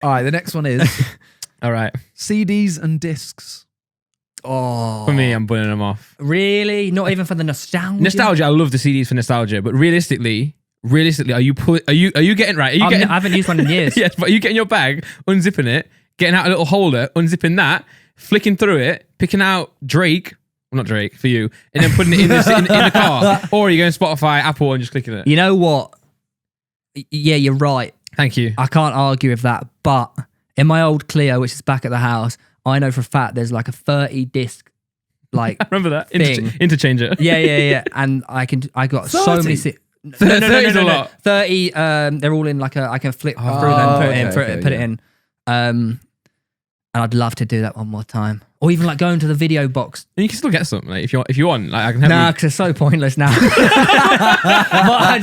All right, the next one is All right. CDs and discs. Oh, For me, I'm putting them off. really? Not even for the nostalgia. Nostalgia, I love the CDs for nostalgia, but realistically, are you getting right? Are you getting? I haven't used one in years. Yes, but are you getting your bag, unzipping it, getting out a little holder, unzipping that, flicking through it, picking out Drake, well, not Drake for you, and then putting it in the car, or are you going Spotify, Apple, and just clicking it? You know what? Yeah, you're right. Thank you. I can't argue with that. But in my old Clio, which is back at the house, I know for a fact there's like a 30 disc, like I remember that thing. interchanger. Yeah. And I got 30? so many. No, 30's a lot. 30. They're all in like a. I can flip through them, put it in. And I'd love to do that one more time, or even like go into the video box. And you can still get something like, if you want. Like I can help Nah, you. because it's so pointless now. But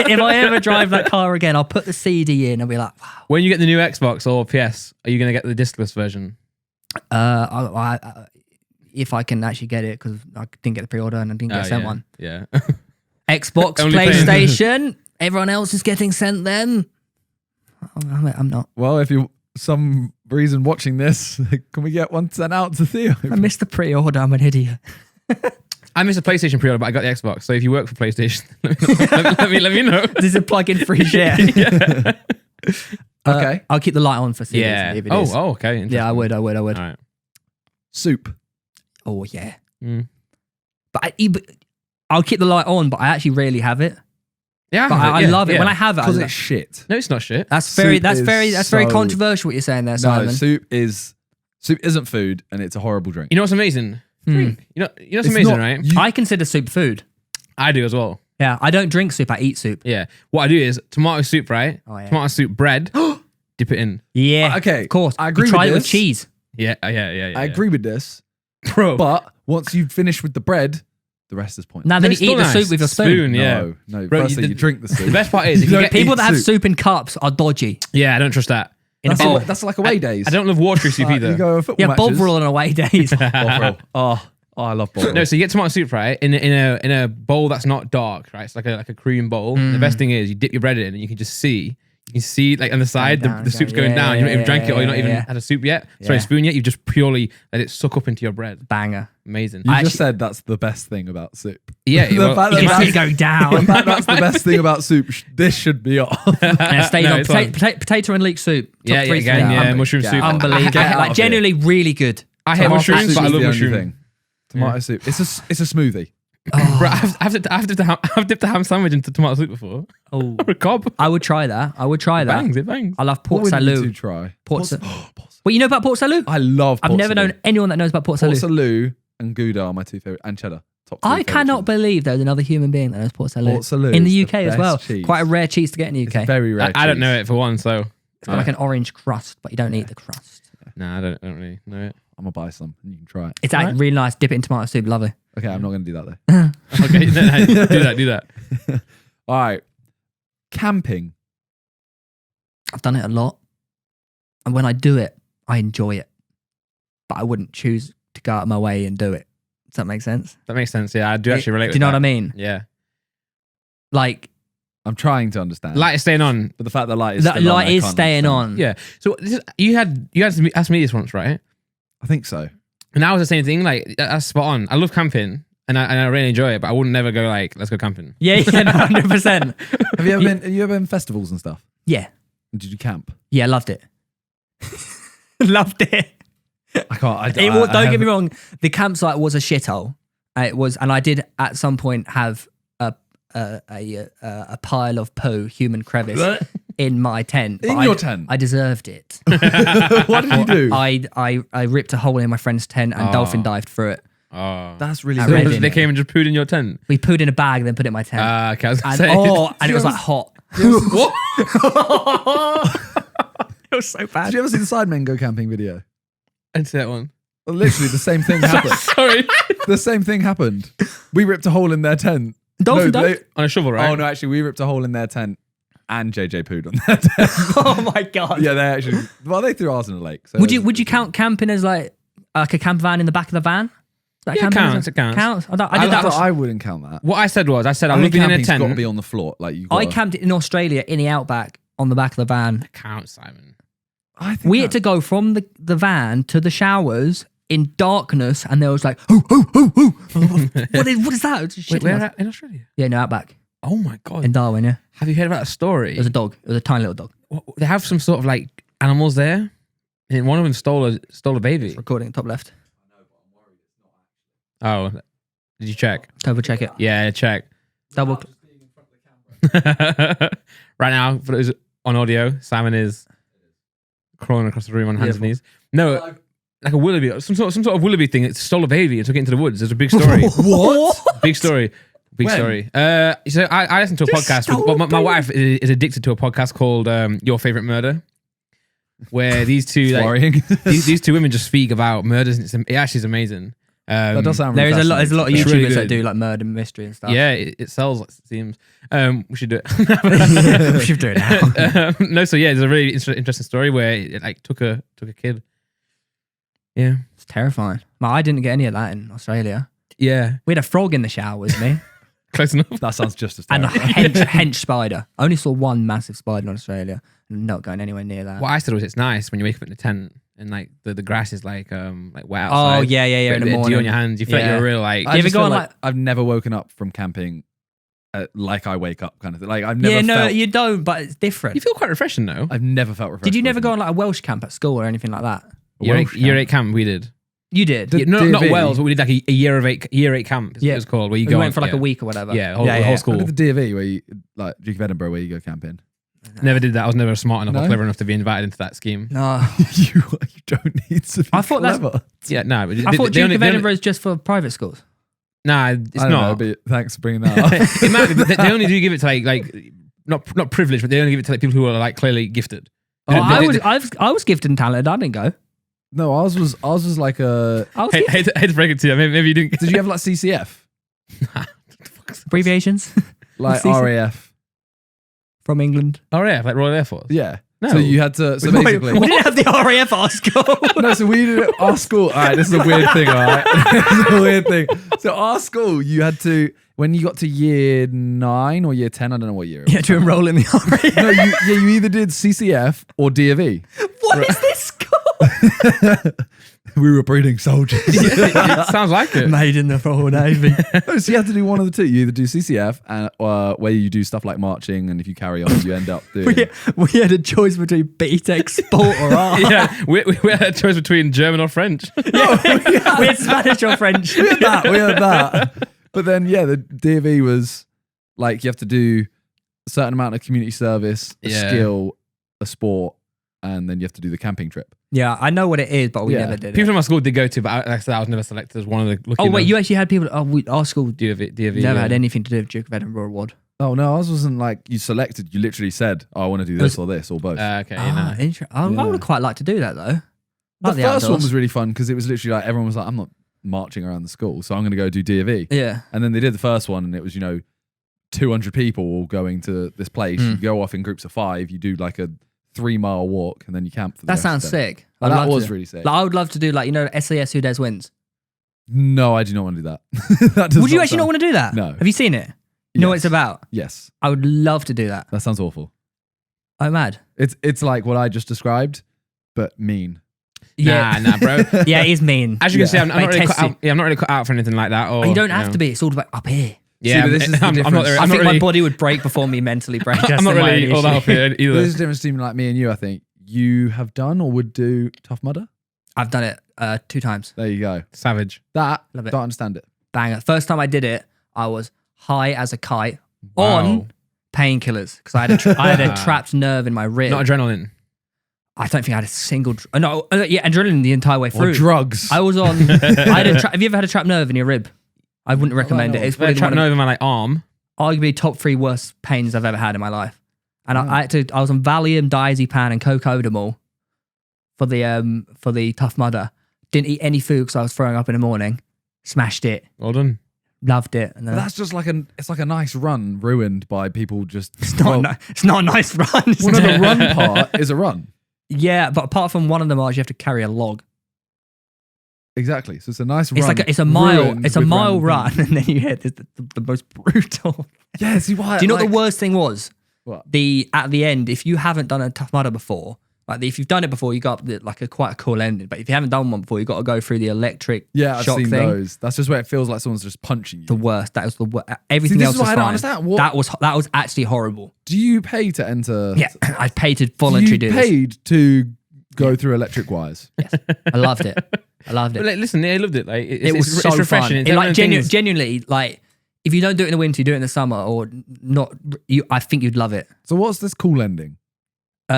if I ever drive that car again, I'll put the CD in and be like, wow. When you get the new Xbox or PS, are you going to get the discless version? If I can actually get it, because I didn't get the pre-order and I didn't get sent one. Yeah. Xbox, Only PlayStation, everyone else is getting sent them. I'm not. Well, if you some reason watching this, can we get one sent out to Theo? I missed the pre-order. I'm an idiot. I missed a PlayStation pre-order, but I got the Xbox. So if you work for PlayStation, let me know. This is a plug-in free shit. Yeah. Okay. I'll keep the light on for CDs. Yeah. DVDs. Oh, okay. Yeah, I would. All right. Soup. Oh, yeah. Mm. But I'll keep the light on, but I actually rarely have it. Yeah, But I love it. When I have it, I Because love it's shit. No, it's not shit. That's very so- controversial what you're saying there, Simon. No, soup isn't food, and it's a horrible drink. You know what's amazing? Drink. You know what's It's amazing, not- right? I consider soup food. I do as well. Yeah, I don't drink soup. I eat soup. Yeah. What I do is tomato soup, right? Oh, yeah. Tomato soup bread. Dip it in. Yeah. Okay, Of course. I agree You tried with it with this. cheese. Yeah. I Yeah. agree with this, Bro. but once you finish with the bread, the rest is pointless. Now then it's you eat still the nice. soup with your spoon. Yeah. No. Bro, Firstly, you drink the soup. The best part is if You you don't get People that have soup. soup in cups are dodgy. Yeah, I don't trust that. In a That's, bowl. that's like away days. I don't love watery soup either. You go to football Yeah, matches. Bovril on away days. Bovril. Oh, I love Bovril. No, so you get tomato soup, right? In a bowl that's not dark, right? It's like a cream bowl. The best thing is you dip your bread in and you can just see. You can see like on the side down, the soup's down. going Yeah, down. You don't even drank it or you're not even yeah. had a soup yet. Sorry, Yeah. spoon yet. You just purely let it suck up into your bread. Banger. Amazing. You I just actually- said that's the best thing about soup. Yeah, The well, fact You that can see it that's- going down. the fact that's the best thing about soup. This should be off. And it stays No, on it's fine. Potato and leek soup. Top yeah, three again, things. yeah, mushroom Get soup. out. Unbelievable. Get out Like of here. genuinely really good. I hate Tomato mushrooms, soup but I is love the only mushrooms. thing. Tomato soup. It's a smoothie. Bro, I've dipped a ham sandwich into tomato soup before. Oh, Or a cob. I would try that. It bangs, it bangs. I love What port would you salut. try? Port salut. Well, you know about port salut? I love. I've never known anyone that knows about port Port salut. salut and Gouda are my two favorite, and cheddar. Top two I favorite cannot cheese. believe there's another human being that knows port salut. Port salut in the is UK the as well. best cheese. Quite a rare cheese to get in the It's UK. very rare. I don't know it for one, so It's got like an orange crust, but you don't eat the crust. nah, I don't really know it. I'm gonna buy some, and you can try it. It's actually really nice. Dip it in tomato soup. Lovely. Okay, I'm not gonna do that though. Okay, no, do that. All right, camping. I've done it a lot. And when I do it, I enjoy it. But I wouldn't choose to go out of my way and do it. Does that make sense? That makes sense. Yeah, I do actually relate. Do you know what I mean? Yeah, Like, I'm trying to understand. light is staying on. but the fact that light is that still on, light I is can't staying understand. on. Yeah. So you had to ask me this once, right? I think so. And I was the same thing. Like that's spot on. I love camping, and I really enjoy it. But I would never go like, let's go camping. Yeah, 100%. Have you ever been in festivals and stuff? Yeah. Did you camp? Yeah, loved it. Loved it. I can't. Don't get me wrong. The campsite was a shithole. It was, and I did at some point have a pile of poo, human crevice, in my tent. In but your tent? I deserved it. What did you do? I ripped a hole in my friend's tent and dolphin dived through it. Oh, That's really At good. Reading. they came and just pooed in your tent. We pooed in a bag, then put it in my tent. Okay, I was gonna and say. and it was like hot. What? It was so Did bad. you ever see the Sidemen Go Camping video? I didn't see that one. Well, literally, the same thing happened. Sorry. The same thing happened. We ripped a hole in their tent. Dolphin No, dived? On a shovel, right? Oh no, actually, we ripped a hole in their tent, and JJ pooed on their tent. Oh my god. Yeah, they actually. Well, they threw ours in the lake. So Would you count camping as like a camper van in the back of the van? That Yeah, camping? counts, it counts. Counts. I did that. I wouldn't count that. What I said was, I I love being in a camping's got to tent. be on the floor. Like you. I camped in Australia in the outback on the back of the van. Counts, Simon. I think We had to go from the van to the showers in darkness, and there was like, hoo, hoo, hoo, hoo. what is that? It's just Wait, shitting where us. at, in Australia? Yeah, no, Outback Oh my god! in Darwin. Yeah, Have you heard about a story? it was a dog. It was a tiny little dog. They have some sort of like animals there, and one of them stole a baby. Recording top left. Oh, did you check? Double check it. Yeah, check. Double. Right now, for those on audio, Simon is crawling across the room on hands and knees. No, like a willoughby, some sort of willoughby thing. It stole a baby and took it into the woods. There's a big story. What? Big story. Big When? story. So I listen to a podcast. stole My wife is addicted to a podcast called Your Favorite Murder, where these two It's like, worrying. these two women just speak about murders. And it actually is amazing. That does sound There really is a lot. There's a lot of It's YouTubers really that good. do like murder mystery and stuff. Yeah, it sells. It seems. We should do it. we should do it now. No, so yeah, there's a really interesting story where it like took a kid. Yeah, It's terrifying. I didn't get any of that in Australia. yeah, We had a frog in the shower with me close enough. That sounds just as and a terrible. hench spider. I only saw one massive spider in Australia. I'm not going anywhere near that. What I said was, it's nice when you wake up in the tent and like the grass is like wet Oh outside. yeah, yeah, yeah. Bit In the of dew morning. on your hands. You feel like Yeah. you're real like. I You ever just go feel on, like like- I've never woken up from camping like I wake up kind of thing. Like I've never Yeah, no, felt, you don't. But it's different. You feel quite refreshing though. I've never felt refreshed. Did you never waking go up. on like a Welsh camp at school or anything like that? Year 8 camp we did. You did. The- Yeah, not DV. Wales, but we did like a year eight camp. Is what Yeah. it was called. Where you We go went on- for like yeah. a week or whatever. Yeah, the whole I school. did the D of E where you like Duke of Edinburgh where you go camping. Never did that. I was never smart enough or No? clever enough to be invited into that scheme. No, you don't need to be I thought that's- clever. Yeah, no. But I thought Duke of Edinburgh is just for private schools. Nah, it's I don't not. know, but thanks for bringing that up. It might be, but they only do give it to like not privileged, but they only give it to like people who are like clearly gifted. Oh, They- I was gifted and talented. I didn't go. No, ours was like a. I was Hate, gifted. hate to break it to you. Maybe you didn't. Did you have like CCF, Abbreviations like CCF? RAF? from England. Oh yeah, like Royal Air Force. Yeah. No. So you had to. So Wait, basically, we didn't have the RAF at our school. no. So we did it. Our school. All right, this is a weird thing. All right, this is a weird thing. So our school, you had to when you got to year 9 or year 10. I don't know what year. It You was. had to enroll in the RAF. No, you either did CCF or D of E. What is this school? We were breeding soldiers. Sounds like it. Made in the Royal Navy. No, so you have to do one of the two. You either do CCF, where you do stuff like marching, and if you carry on, you end up doing. we had a choice between BTEC, sport, or art. Yeah, we had a choice between German or French. We had Spanish or French. We had that. But then, yeah, the D of E was like you have to do a certain amount of community service, a Yeah. skill, a sport, and then you have to do the camping trip. Yeah, I know what it is, but we Yeah. never did People it. from my school did go to, but like I said, I was never selected as one of the. Lucky Oh wait, enough. you actually had people. Our school DV, never yeah. had anything to do with Duke of Edinburgh Award. Oh no, ours wasn't like you selected. You literally said, "Oh, I want to do this or this or both." Okay, Ah, no. interesting. I Yeah. would quite like to do that though. the Like first one outdoors. was really fun because it was literally like everyone was like, "I'm not marching around the school, so I'm going to go do D of E." Yeah. And then they did the first one, and it was 200 people all going to this place. You go off in groups of 5. You do like a 3-mile walk, and then you camp for the That rest sounds of the day. sick. And I'd that love was to. really sick. Like, I would love to do SAS Who Dares Wins. No, I do not want to do that. That does Would you actually sound- not want to do that? No. Have you seen it? You know what it's Yes. about? Yes, I would love to do that. that sounds awful. I'm mad. It's like what I just described, but mean. Yeah. Nah, bro. Yeah, it is mean. As you can see, I'm They not really test cut you. out. Yeah, I'm not really cut out for anything like that. Or You don't have to be. It's all about up here. Yeah, but this is the I'm not. difference. I'm I not think really. my body would break before me mentally break. That's I'm not my really only all that issue. up here There's either. a difference between like me and you. I think you have done or would do Tough Mudder. I've done it 2 times. There you go. Savage. That Love it. don't understand it. Banger. First time I did it, I was high as a kite Wow. on painkillers because I had a trapped nerve in my rib. Not adrenaline. I don't think I had a single. Yeah, adrenaline the entire way Or through. drugs. I was on. Have you ever had a trapped nerve in your rib? I wouldn't recommend it. It's They probably trapped one of over my like arm. arguably top 3 worst pains I've ever had in my life. And I was on Valium, diazepam, and cocodamol for the Tough Mudder. Didn't eat any food because I was throwing up in the morning. Smashed it. Well done. Loved it. And But then that's just like it's like a nice run ruined by people just. it's not a nice run. Well, no, the run part is a run. Yeah, but apart from one of the miles, you have to carry a log. Exactly. So it's a nice It's run. like it's a mile. ruined It's a with mile random run, and then you hit the most brutal. Yeah. See why? Do you know what the worst thing was? What? At the end, if you haven't done a Tough Mudder before, Like if you've done it before, you got like quite a cool ending. But if you haven't done one before, you got to go through the electric Yeah, I've shock seen thing. those. That's just where it feels like someone's just punching you. The worst. That was the worst. Everything this else is what was I don't fine. understand. What- That was actually horrible. Do you pay to enter? Yeah, I paid to voluntarily do You this. paid to go through electric wires. Yes, I loved it. I loved But it. like, listen, I loved it. Like It was so it's refreshing. fun. It's It, one like of them things- genuinely, like if you don't do it in the winter, you do it in the summer, or not. I think you'd love it. So what's this cool ending?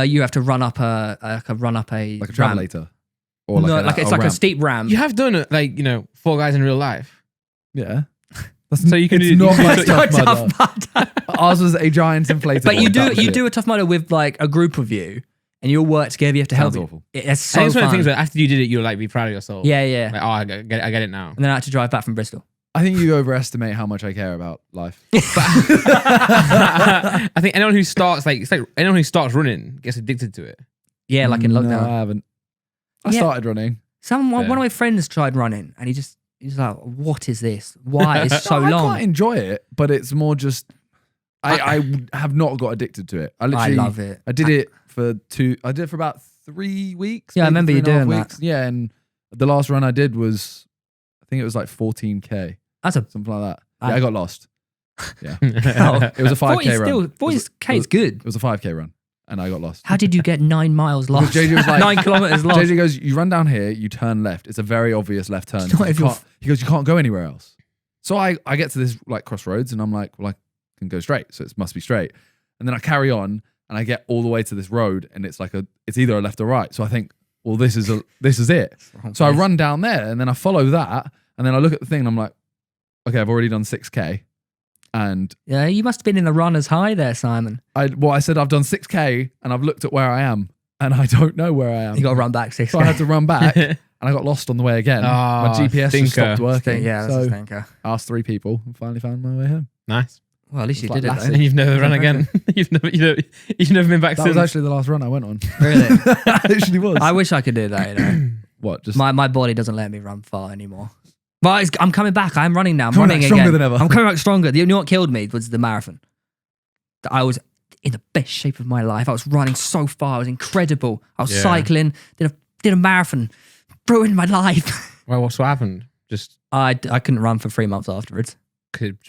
You have to run up a Like a ramp. travelator? Or No, like, it's like a ramp? steep ramp. You have done it, like, you know, Four Guys in real life. Yeah. That's, So you can it's do- not you like can do Tough Mudder. Ours was a giant inflatable. But you That was do it. a Tough Mudder with like a group of you, and you all work together. You have to help. Sounds you. awful. It's I so think it's one of the fun. things where after you did it, you'll like be proud of yourself. Yeah, yeah. Like, oh, I get it now. And then I had to drive back from Bristol. I think you overestimate how much I care about life. I think anyone who starts anyone who starts running gets addicted to it. Yeah, like in No, lockdown. I haven't. I Yeah. started running. One of my friends tried running, and he's like, "What is this? Why is it so No, I long?" quite enjoy it, but it's more just I have not got addicted to it. I I literally love it. I did it for about 3 weeks. Yeah, I maybe remember you 3.5 doing that. weeks. Yeah, and the last run I did was, I think it was like 14K, That's a something like that. Yeah, I got lost. Yeah, oh, it was a 5K 40 run. still It 40K is was- good. It was a 5K run, and I got lost. How did you get 9 miles lost? JJ was like- 9 kilometers lost. JJ goes, you run down here, you turn left. It's a very obvious left turn. It's not if you're He goes, you can't go anywhere else. So I get to this like crossroads, and I'm like, well, I can go straight, so it must be straight. And then I carry on, and I get all the way to this road, and it's either a left or right. So I think, well, this is it. So I run down there, and then I follow that, and then I look at the thing, and I'm like, okay, I've already done 6K, and Yeah, you must have been in the runner's high there, Simon. I said I've done 6K, and I've looked at where I am, and I don't know where I am. You got to run back 6K. So I had to run back, and I got lost on the way again. My GPS just stopped working. Yeah, that's so a stinker. I asked 3 people and finally found my way home. Nice. Well, at least you It's did like it. Lassie. Though. And you've never run again. you've never been back That since. was actually the last run I went on. Really? It literally was. I wish I could do that. You know, What? Just my body doesn't let me run far anymore. But I'm coming back. I'm running now. I'm Coming running back stronger again. than ever. I'm coming back stronger. You know what killed me was the marathon. I was in the best shape of my life. I was running so far. It was incredible. I was Yeah. cycling. Did a marathon. Ruined my life. Well, what's what happened? Just I couldn't run for 3 months afterwards.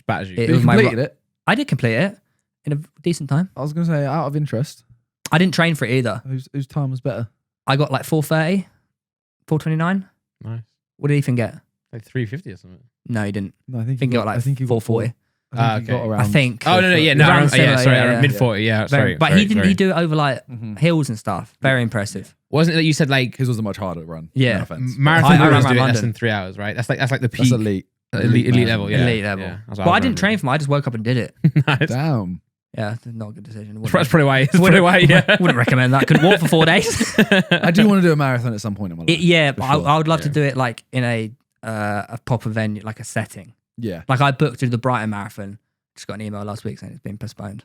batters you. It you was my completed it. I did complete it in a decent time. I was going to say, out of interest, I didn't train for it either. whose time was better? I got like 4:30, 4:29. Nice. What did Ethan get? Like 350 or something. No, he didn't. No, I I think think he got like 4:40. I think he okay. got around. I think. Oh no, yeah, no, Around around, similar, sorry, yeah, around yeah. mid 40. Yeah, Very- sorry. but sorry, he didn't. sorry. He do it over like Mhm. hills and stuff. Very impressive. Wasn't it that you said like His was a much harder run. Yeah. No offense. marathon I ran runners around do it less London. than 3 hours, right? That's like the That's peak elite. elite man. level. Yeah, Elite level. Yeah, that's what But I was didn't running. train for him. I just woke up and did it. Nice. Damn. Yeah, not a good decision. That's probably why. That's probably why. Yeah. Wouldn't recommend that. Couldn't walk for 4 days. I do want to do a marathon at some point in my life. Yeah, for but sure. I would love to Yeah. do it like in a proper venue, like a setting. Yeah. Like I booked to the Brighton Marathon. Just got an email last week saying it's been postponed.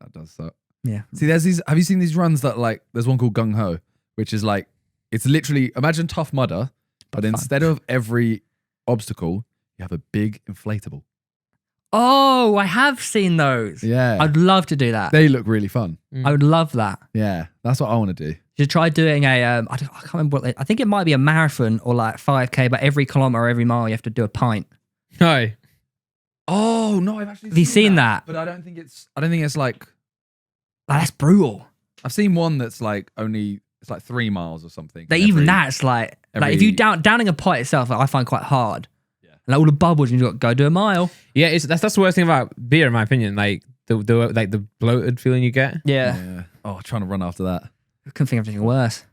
That does suck. Yeah. See, there's these. Have you seen these runs that like? There's one called Gung Ho, which is like, it's literally imagine Tough Mudder, but fun. instead of every obstacle, you have a big inflatable. Oh, I have seen those. Yeah, I'd love to do that. they look really fun. I would love that. Yeah, that's what I want to do. You should try doing a, I can't remember I think it might be a marathon or like 5K, but every kilometer or every mile you have to do a pint. Hi. Oh no, I've actually Have you seen that? but I don't think it's like. Like, that's brutal. I've seen one that's like it's like 3 miles or something. Like, even that's like if you downing a pint itself, I find quite hard. Yeah. And like all the bubbles, and you got to go do a mile. Yeah, that's the worst thing about beer, in my opinion. Like the bloated feeling you get. Yeah. Yeah. Oh, trying to run after that. I couldn't think of anything worse.